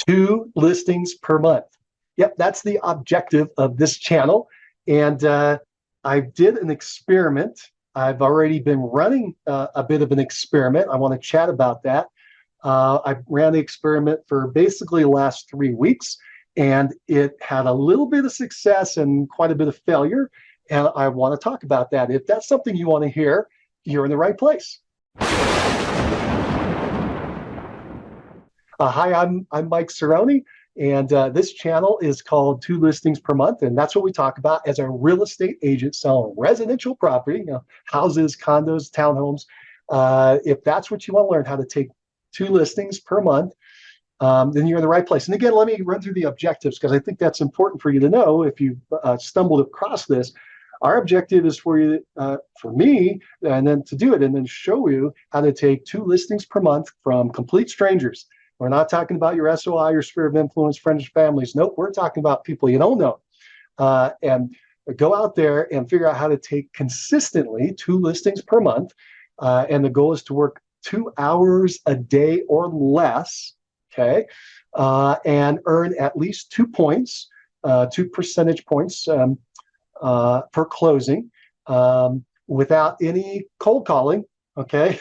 2 listings per month. Yep, that's the objective of this channel. And I did an experiment. I've already been running a bit of an experiment. I want to chat about that. I ran the experiment for basically the last 3 weeks, and it had a little bit of success and quite a bit of failure. And I want to talk about that. If that's something you want to hear, you're in the right place. Hi, I'm Mike Cerrone, and this channel is called 2 Listings Per Month, and that's what we talk about as a real estate agent selling residential property, houses, condos, townhomes. If that's what you want to learn, how to take 2 listings per month, then you're in the right place. And again, let me run through the objectives because I think that's important for you to know if you stumbled across this. Our objective is for you, for me, and then to do it and then show you how to take 2 listings per month from complete strangers. We're not talking about your SOI, your sphere of influence, friends, families. Nope, we're talking about people you don't know. And go out there and figure out how to take consistently 2 listings per month. And the goal is to work 2 hours a day or less, okay? And earn at least 2 points, 2 percentage points per closing, without any cold calling, okay?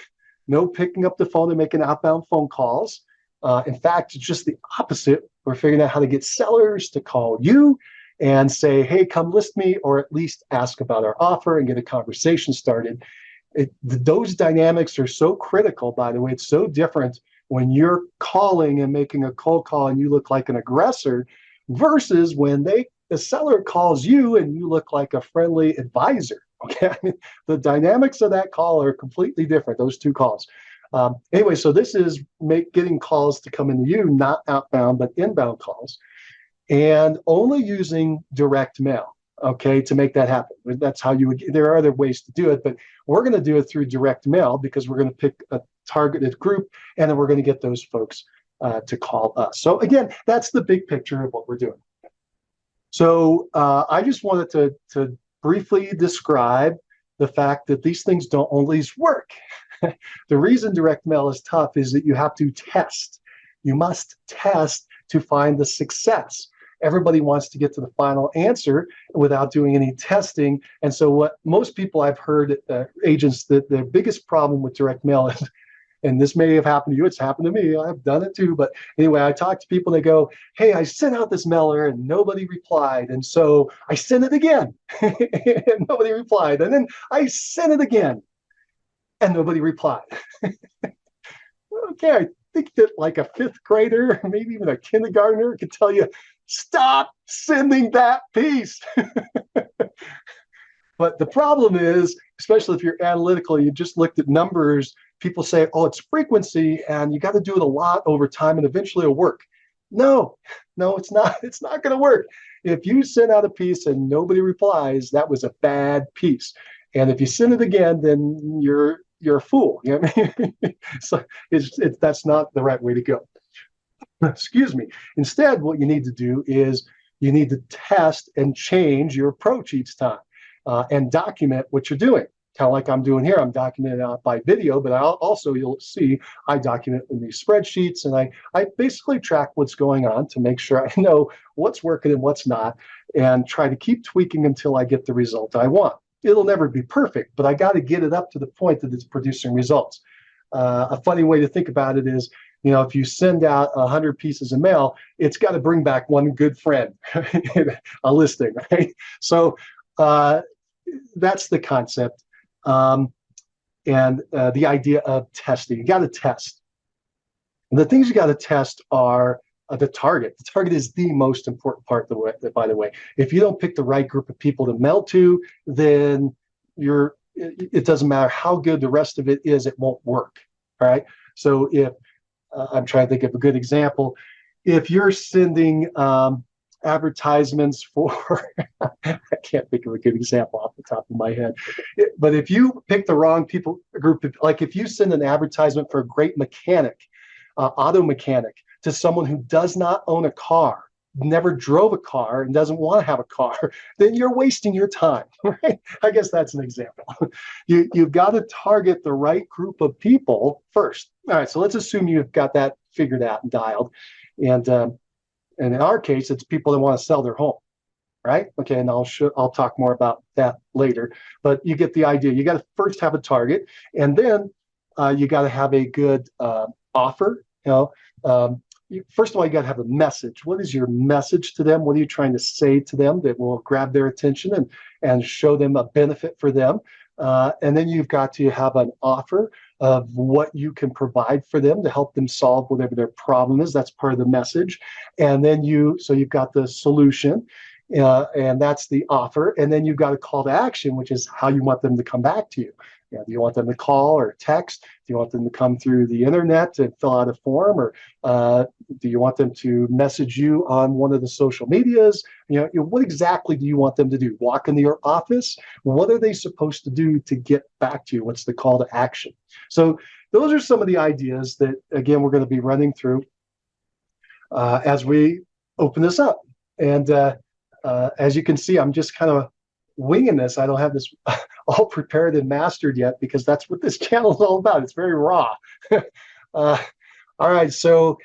No picking up the phone and making outbound phone calls. In fact, it's just the opposite. We're figuring out how to get sellers to call you and say, hey, come list me, or at least ask about our offer and get a conversation started. Those dynamics are so critical, by the way. It's so different when you're calling and making a cold call and you look like an aggressor versus when the seller calls you and you look like a friendly advisor. Okay, I mean, the dynamics of that call are completely different, those 2 calls. Anyway, so this is getting calls to come into you, not outbound, but inbound calls, and only using direct mail, okay, to make that happen. That's how you would, there are other ways to do it, but we're going to do it through direct mail because we're going to pick a targeted group, and then we're going to get those folks to call us. So again, that's the big picture of what we're doing. So I just wanted to briefly describe the fact that these things don't always work. The reason direct mail is tough is that you have to test. You must test to find the success. Everybody wants to get to the final answer without doing any testing. And so what most people I've heard, agents, that the biggest problem with direct mail is, and this may have happened to you, it's happened to me, I've done it too, but anyway, I talk to people, they go, hey, I sent out this mailer and nobody replied, and so I sent it again, and nobody replied, and then I sent it again, and nobody replied. Okay, I think that like a 5th grader, maybe even a kindergartner, could tell you, stop sending that piece. But the problem is, especially if you're analytical, you just looked at numbers, people say, oh, it's frequency, and you got to do it a lot over time, and eventually it'll work. No, it's not. It's not going to work. If you send out a piece and nobody replies, that was a bad piece. And if you send it again, then you're a fool. You know what I mean? So that's not the right way to go. Excuse me. Instead, what you need to do is you need to test and change your approach each time, and document what you're doing. Kind of like I'm doing here. I'm documenting out by video, but you'll see I document in these spreadsheets, and I basically track what's going on to make sure I know what's working and what's not, and try to keep tweaking until I get the result I want. It'll never be perfect, but I got to get it up to the point that it's producing results. A funny way to think about it is, if you send out 100 pieces of mail, it's got to bring back one good friend, a listing, right? So that's the concept. And the idea of testing. You got to test. And the things you got to test are the target. The target is the most important part, by the way. If you don't pick the right group of people to mail to, then it doesn't matter how good the rest of it is, it won't work, right? So if, I'm trying to think of a good example, if you're sending advertisements for, I can't think of a good example off the top of my head, but if you pick the wrong group, like if you send an advertisement for a great mechanic, auto mechanic, to someone who does not own a car, never drove a car, and doesn't want to have a car, then you're wasting your time, right? I guess that's an example. You've got to target the right group of people first. All right, so let's assume you've got that figured out and dialed. And in our case, it's people that want to sell their home, right? Okay, and I'll talk more about that later. But you get the idea. You got to first have a target, and then you got to have a good offer. First of all, you got to have a message. What is your message to them? What are you trying to say to them that will grab their attention and show them a benefit for them? And then you've got to have an offer of what you can provide for them to help them solve whatever their problem is. That's part of the message. And then you've got the solution, and that's the offer. And then you've got a call to action, which is how you want them to come back to you. Do you want them to call or text? Do you want them to come through the internet and fill out a form, or do you want them to message you on one of the social medias? What exactly do you want them to do? Walk into your office? What are they supposed to do to get back to you? What's the call to action? So those are some of the ideas that, again, we're going to be running through as we open this up. And as you can see, I'm just kind of winging this. I don't have this all prepared and mastered yet, because that's what this channel is all about. It's very raw. All right, so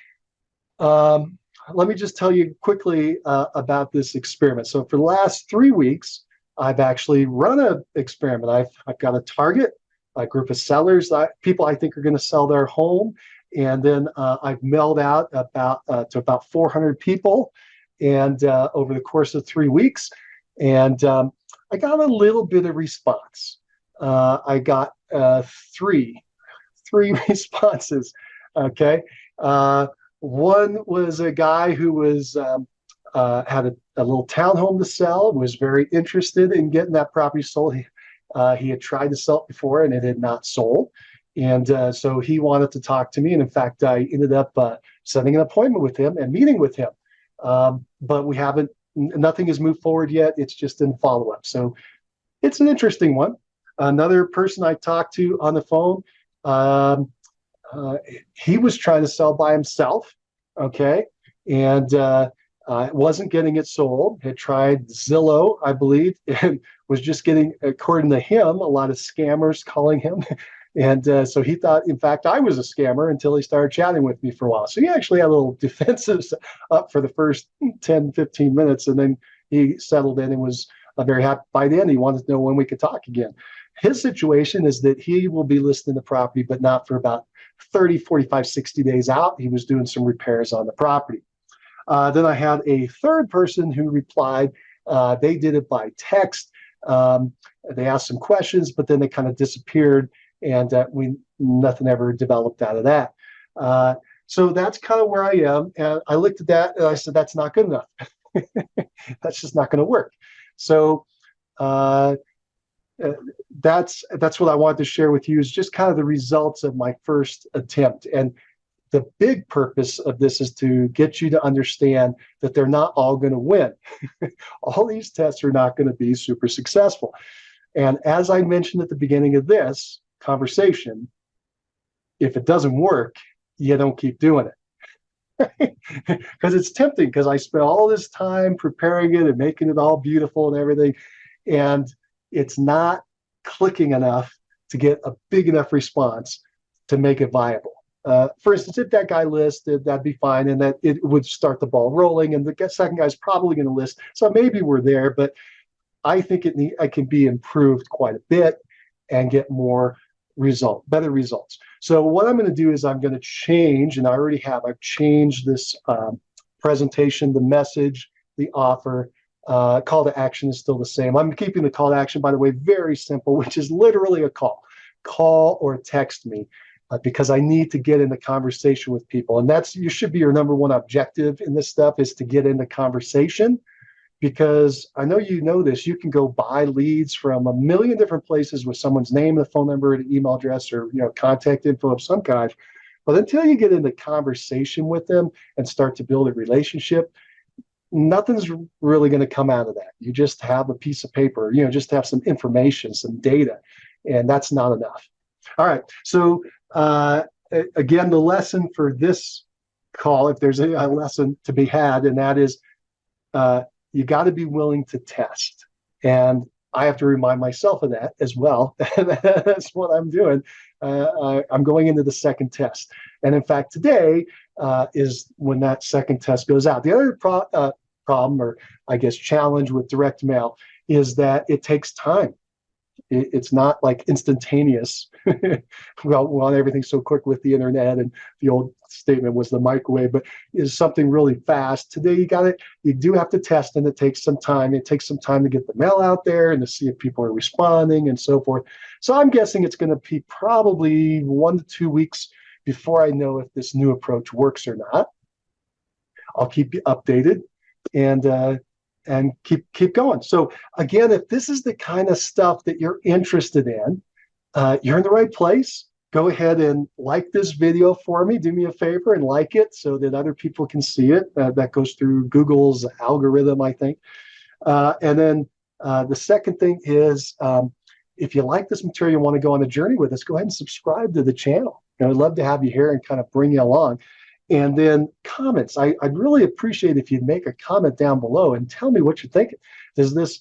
let me just tell you quickly about this experiment. So for the last 3 weeks, I've actually run an experiment. I've got a target, a group of sellers, people I think are going to sell their home, and then I've mailed out to about 400 people, and over the course of 3 weeks, and I got a little bit of response. I got three responses. Okay, one was a guy who was had a little townhome to sell, was very interested in getting that property sold. He had tried to sell it before, and it had not sold, and so he wanted to talk to me. And in fact, I ended up setting an appointment with him and meeting with him. But nothing has moved forward yet. It's just in follow-up. So it's an interesting one. Another person I talked to on the phone, he was trying to sell by himself, okay, and wasn't getting it sold. Had tried Zillow, I believe, and was just getting, according to him, a lot of scammers calling him. And so he thought, in fact, I was a scammer until he started chatting with me for a while. So he actually had a little defensives up for the first 10, 15 minutes, and then he settled in and was very happy. By the end, he wanted to know when we could talk again. His situation is that he will be listing the property, but not for about 30, 45, 60 days out. He was doing some repairs on the property. Then I had a third person who replied. They did it by text. They asked some questions, but then they kind of disappeared, and nothing ever developed out of that. So that's kind of where I am. And I looked at that and I said, that's not good enough. That's just not going to work. So that's what I wanted to share with you, is just kind of the results of my first attempt. And the big purpose of this is to get you to understand that they're not all going to win. All these tests are not going to be super successful. And as I mentioned at the beginning of this conversation, if it doesn't work, you don't keep doing it. Because it's tempting, because I spent all this time preparing it and making it all beautiful and everything, and it's not clicking enough to get a big enough response to make it viable. For instance, if that guy listed, that'd be fine, and that it would start the ball rolling, and the second guy's probably going to list, so maybe we're there. But I think it can be improved quite a bit and get better results. So what I'm going to do is I'm going to change, and I've changed this presentation, the message, the offer. Call to action is still the same. I'm keeping the call to action, by the way, very simple, which is literally a call. Call or text me, because I need to get into conversation with people. And you should be your number one objective in this stuff, is to get into conversation. Because I know you know this, you can go buy leads from a million different places with someone's name, the phone number, the email address, or contact info of some kind. But until you get into conversation with them and start to build a relationship, nothing's really going to come out of that. You just have a piece of paper, just have some information, some data, and that's not enough. All right. So again, the lesson for this call, if there's a lesson to be had, and that is, you got to be willing to test. And I have to remind myself of that as well. That's what I'm doing. I'm going into the second test. And in fact, today, is when that second test goes out. The other problem, or I guess challenge with direct mail, is that it takes time. It's not like instantaneous. Well, we want everything so quick with the internet, and the old statement was the microwave, but is something really fast. Today, you do have to test, and it takes some time. It takes some time to get the mail out there and to see if people are responding and so forth. So I'm guessing it's going to be probably 1 to 2 weeks before I know if this new approach works or not. I'll keep you updated, and keep going. So again, if this is the kind of stuff that you're interested in, you're in the right place. Go ahead and like this video for me. Do me a favor and like it so that other people can see it. That goes through Google's algorithm, I think. And then the second thing is, if you like this material, you want to go on a journey with us, go ahead and subscribe to the channel. I'd love to have you here and kind of bring you along. And then comments. I'd really appreciate if you'd make a comment down below and tell me what you're thinking. Does this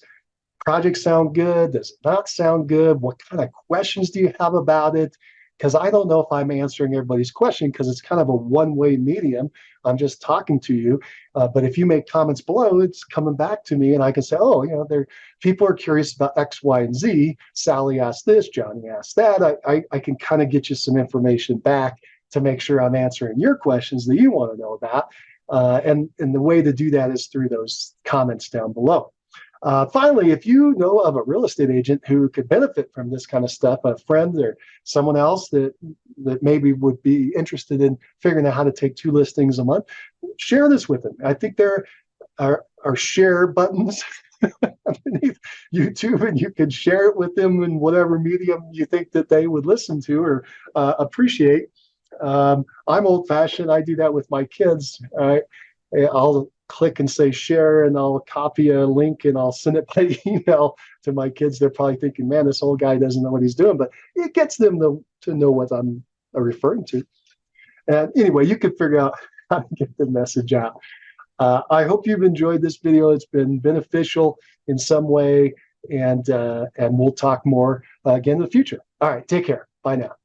project sound good? Does it not sound good? What kind of questions do you have about it? Because I don't know if I'm answering everybody's question, because it's kind of a one-way medium. I'm just talking to you. But if you make comments below, it's coming back to me, and I can say, oh, people are curious about X, Y, and Z. Sally asked this, Johnny asked that. I can kind of get you some information back to make sure I'm answering your questions that you want to know about. And the way to do that is through those comments down below. Finally, if you know of a real estate agent who could benefit from this kind of stuff, a friend or someone else that maybe would be interested in figuring out how to take 2 listings a month, share this with them. I think there are share buttons underneath YouTube, and you can share it with them in whatever medium you think that they would listen to or appreciate. I'm old-fashioned. I do that with my kids. I'll click and say share, and I'll copy a link and I'll send it by email to my kids. They're probably thinking, man, this old guy doesn't know what he's doing, but it gets them to know what I'm referring to. And anyway, you can figure out how to get the message out. I hope you've enjoyed this video. It's been beneficial in some way, and we'll talk more again in the future. All right, take care. Bye now.